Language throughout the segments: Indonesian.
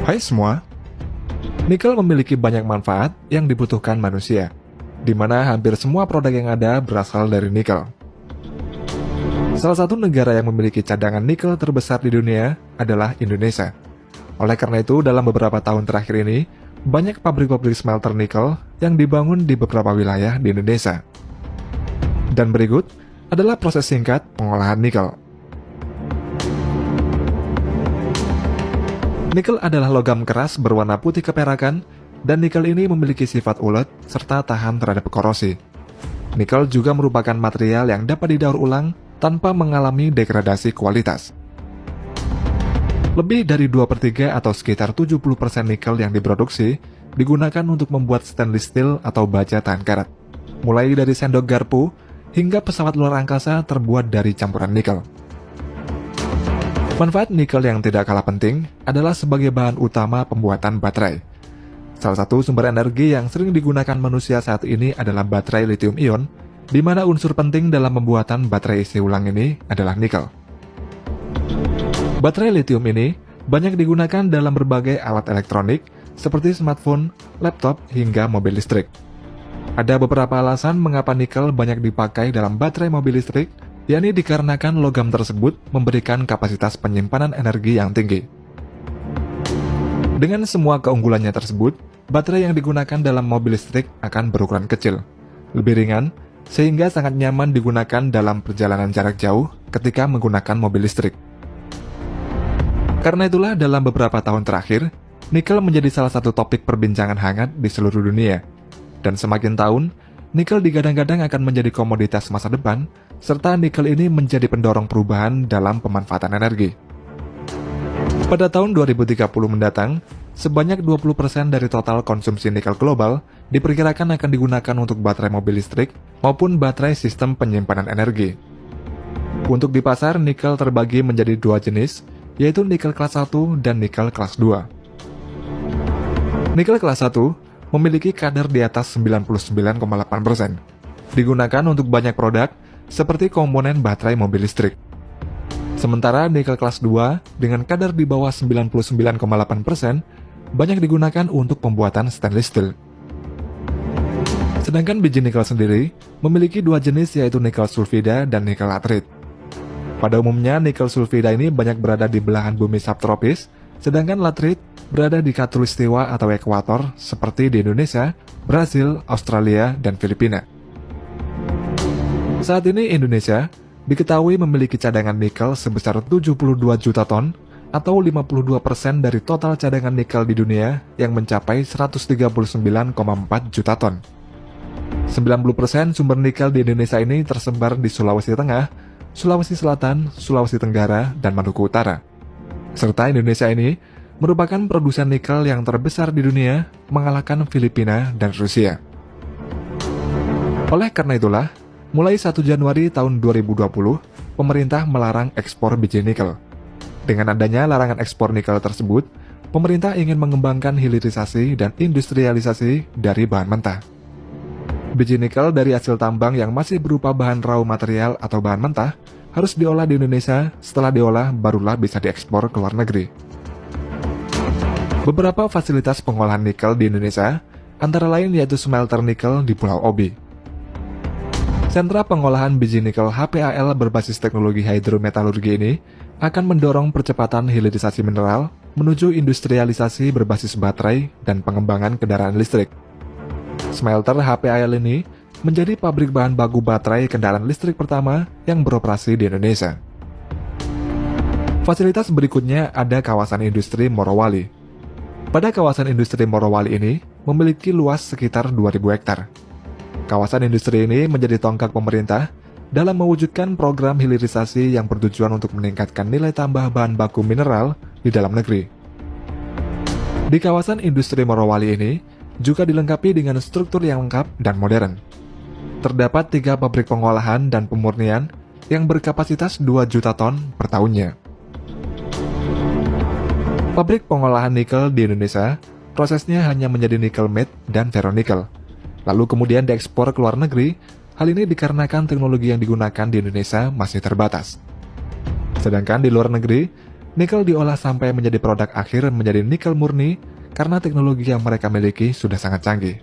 Hai semua, nikel memiliki banyak manfaat yang dibutuhkan manusia, di mana hampir semua produk yang ada berasal dari nikel. Salah satu negara yang memiliki cadangan nikel terbesar di dunia adalah Indonesia. Oleh karena itu, dalam beberapa tahun terakhir ini, banyak pabrik-pabrik smelter nikel yang dibangun di beberapa wilayah di Indonesia. Dan berikut adalah proses singkat pengolahan nikel. Nikel adalah logam keras berwarna putih keperakan, dan nikel ini memiliki sifat ulet serta tahan terhadap korosi. Nikel juga merupakan material yang dapat didaur ulang tanpa mengalami degradasi kualitas. Lebih dari 2/3 atau sekitar 70% nikel yang diproduksi digunakan untuk membuat stainless steel atau baja tahan karat. Mulai dari sendok garpu hingga pesawat luar angkasa terbuat dari campuran nikel. Manfaat nikel yang tidak kalah penting adalah sebagai bahan utama pembuatan baterai. Salah satu sumber energi yang sering digunakan manusia saat ini adalah baterai lithium-ion, di mana unsur penting dalam pembuatan baterai isi ulang ini adalah nikel. Baterai lithium ini banyak digunakan dalam berbagai alat elektronik seperti smartphone, laptop, hingga mobil listrik. Ada beberapa alasan mengapa nikel banyak dipakai dalam baterai mobil listrik, yakni dikarenakan logam tersebut memberikan kapasitas penyimpanan energi yang tinggi. Dengan semua keunggulannya tersebut, baterai yang digunakan dalam mobil listrik akan berukuran kecil, lebih ringan, sehingga sangat nyaman digunakan dalam perjalanan jarak jauh ketika menggunakan mobil listrik. Karena itulah dalam beberapa tahun terakhir, nikel menjadi salah satu topik perbincangan hangat di seluruh dunia. Dan semakin tahun, nikel digadang-gadang akan menjadi komoditas masa depan, serta nikel ini menjadi pendorong perubahan dalam pemanfaatan energi. Pada tahun 2030 mendatang, sebanyak 20% dari total konsumsi nikel global diperkirakan akan digunakan untuk baterai mobil listrik maupun baterai sistem penyimpanan energi. Untuk di pasar, nikel terbagi menjadi dua jenis, yaitu nikel kelas 1 dan nikel kelas 2. Nikel kelas 1 memiliki kadar di atas 99,8%. Digunakan untuk banyak produk, seperti komponen baterai mobil listrik. Sementara nikel kelas 2 dengan kadar di bawah 99,8% banyak digunakan untuk pembuatan stainless steel. Sedangkan biji nikel sendiri memiliki dua jenis, yaitu nikel sulfida dan nikel laterite. Pada umumnya, nikel sulfida ini banyak berada di belahan bumi subtropis, sedangkan laterite berada di khatulistiwa atau ekuator seperti di Indonesia, Brasil, Australia, dan Filipina. Saat ini Indonesia diketahui memiliki cadangan nikel sebesar 72 juta ton atau 52% dari total cadangan nikel di dunia yang mencapai 139,4 juta ton. 90% sumber nikel di Indonesia ini tersebar di Sulawesi Tengah, Sulawesi Selatan, Sulawesi Tenggara, dan Maluku Utara. Serta Indonesia ini merupakan produsen nikel yang terbesar di dunia, mengalahkan Filipina dan Rusia. Oleh karena itulah, mulai 1 Januari tahun 2020, pemerintah melarang ekspor biji nikel. Dengan adanya larangan ekspor nikel tersebut, pemerintah ingin mengembangkan hilirisasi dan industrialisasi dari bahan mentah. Biji nikel dari hasil tambang yang masih berupa bahan raw material atau bahan mentah harus diolah di Indonesia, setelah diolah barulah bisa diekspor ke luar negeri. Beberapa fasilitas pengolahan nikel di Indonesia, antara lain yaitu smelter nikel di Pulau Obi. Sentra pengolahan biji nikel HPAL berbasis teknologi hidrometalurgi ini akan mendorong percepatan hilirisasi mineral menuju industrialisasi berbasis baterai dan pengembangan kendaraan listrik. Smelter HPAL ini menjadi pabrik bahan baku baterai kendaraan listrik pertama yang beroperasi di Indonesia. Fasilitas berikutnya ada kawasan industri Morowali. Pada kawasan industri Morowali ini memiliki luas sekitar 2.000 hektar. Kawasan industri ini menjadi tonggak pemerintah dalam mewujudkan program hilirisasi yang bertujuan untuk meningkatkan nilai tambah bahan baku mineral di dalam negeri. Di kawasan industri Morowali ini juga dilengkapi dengan struktur yang lengkap dan modern. Terdapat 3 pabrik pengolahan dan pemurnian yang berkapasitas 2 juta ton per tahunnya. Pabrik pengolahan nikel di Indonesia, prosesnya hanya menjadi nikel matte dan ferronikel, lalu kemudian diekspor ke luar negeri. Hal ini dikarenakan teknologi yang digunakan di Indonesia masih terbatas. Sedangkan di luar negeri, nikel diolah sampai menjadi produk akhir menjadi nikel murni karena teknologi yang mereka miliki sudah sangat canggih.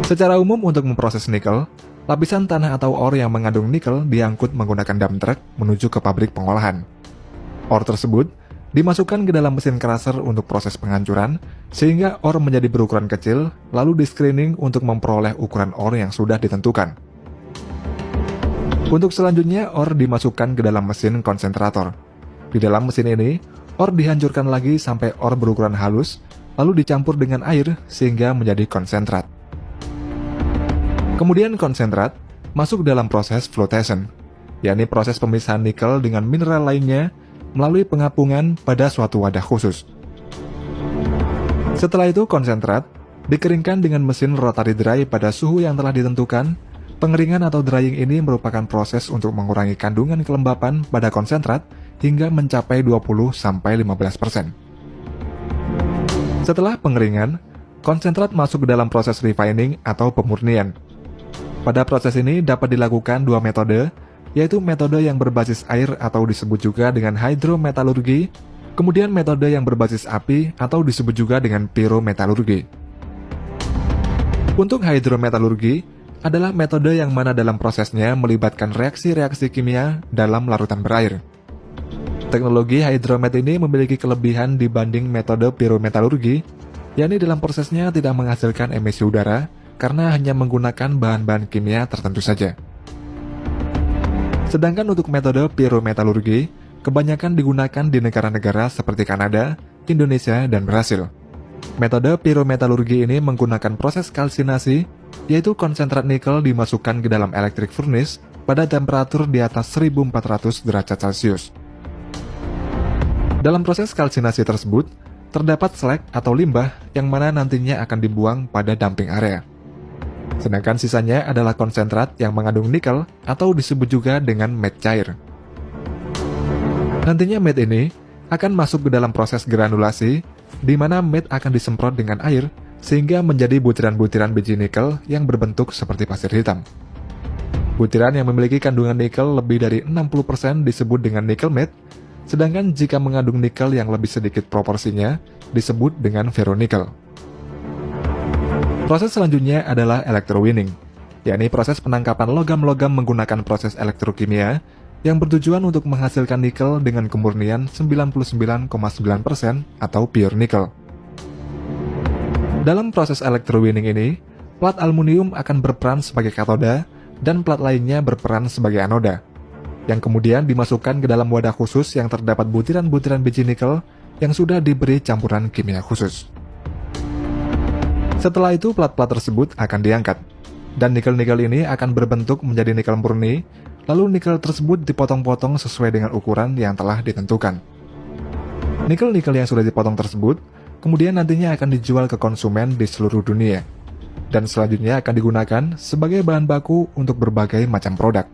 Secara umum untuk memproses nikel, lapisan tanah atau ore yang mengandung nikel diangkut menggunakan dump truck menuju ke pabrik pengolahan. Ore tersebut dimasukkan ke dalam mesin crusher untuk proses penghancuran, sehingga ore menjadi berukuran kecil, lalu di-screening untuk memperoleh ukuran ore yang sudah ditentukan. Untuk selanjutnya, ore dimasukkan ke dalam mesin konsentrator. Di dalam mesin ini, ore dihancurkan lagi sampai ore berukuran halus, lalu dicampur dengan air sehingga menjadi konsentrat. Kemudian konsentrat masuk dalam proses flotation, yakni proses pemisahan nikel dengan mineral lainnya melalui pengapungan pada suatu wadah khusus. Setelah itu konsentrat dikeringkan dengan mesin rotary dry pada suhu yang telah ditentukan. Pengeringan atau drying ini merupakan proses untuk mengurangi kandungan kelembapan pada konsentrat hingga mencapai 20-15%. Setelah pengeringan, konsentrat masuk ke dalam proses refining atau pemurnian. Pada proses ini dapat dilakukan dua metode, yaitu metode yang berbasis air atau disebut juga dengan hidrometalurgi, kemudian metode yang berbasis api atau disebut juga dengan pyrometalurgi. Untuk hidrometalurgi adalah metode yang mana dalam prosesnya melibatkan reaksi-reaksi kimia dalam larutan berair. Teknologi hidromet ini memiliki kelebihan dibanding metode pyrometalurgi, yakni dalam prosesnya tidak menghasilkan emisi udara karena hanya menggunakan bahan-bahan kimia tertentu saja. Sedangkan untuk metode pyrometalurgi, kebanyakan digunakan di negara-negara seperti Kanada, Indonesia, dan Brasil. Metode pyrometalurgi ini menggunakan proses kalsinasi, yaitu konsentrat nikel dimasukkan ke dalam electric furnace pada temperatur di atas 1400 derajat Celcius. Dalam proses kalsinasi tersebut, terdapat slag atau limbah yang mana nantinya akan dibuang pada dumping area. Sedangkan sisanya adalah konsentrat yang mengandung nikel atau disebut juga dengan matte cair. Nantinya matte ini akan masuk ke dalam proses granulasi, di mana matte akan disemprot dengan air sehingga menjadi butiran-butiran biji nikel yang berbentuk seperti pasir hitam. Butiran yang memiliki kandungan nikel lebih dari 60% disebut dengan nickel matte, sedangkan jika mengandung nikel yang lebih sedikit proporsinya disebut dengan ferronikel. Proses selanjutnya adalah electrowinning, yakni proses penangkapan logam-logam menggunakan proses elektrokimia yang bertujuan untuk menghasilkan nikel dengan kemurnian 99,9% atau pure nickel. Dalam proses electrowinning ini, plat aluminium akan berperan sebagai katoda dan plat lainnya berperan sebagai anoda, yang kemudian dimasukkan ke dalam wadah khusus yang terdapat butiran-butiran biji nikel yang sudah diberi campuran kimia khusus. Setelah itu plat-plat tersebut akan diangkat, dan nikel-nikel ini akan berbentuk menjadi nikel murni, lalu nikel tersebut dipotong-potong sesuai dengan ukuran yang telah ditentukan. Nikel-nikel yang sudah dipotong tersebut kemudian nantinya akan dijual ke konsumen di seluruh dunia, dan selanjutnya akan digunakan sebagai bahan baku untuk berbagai macam produk.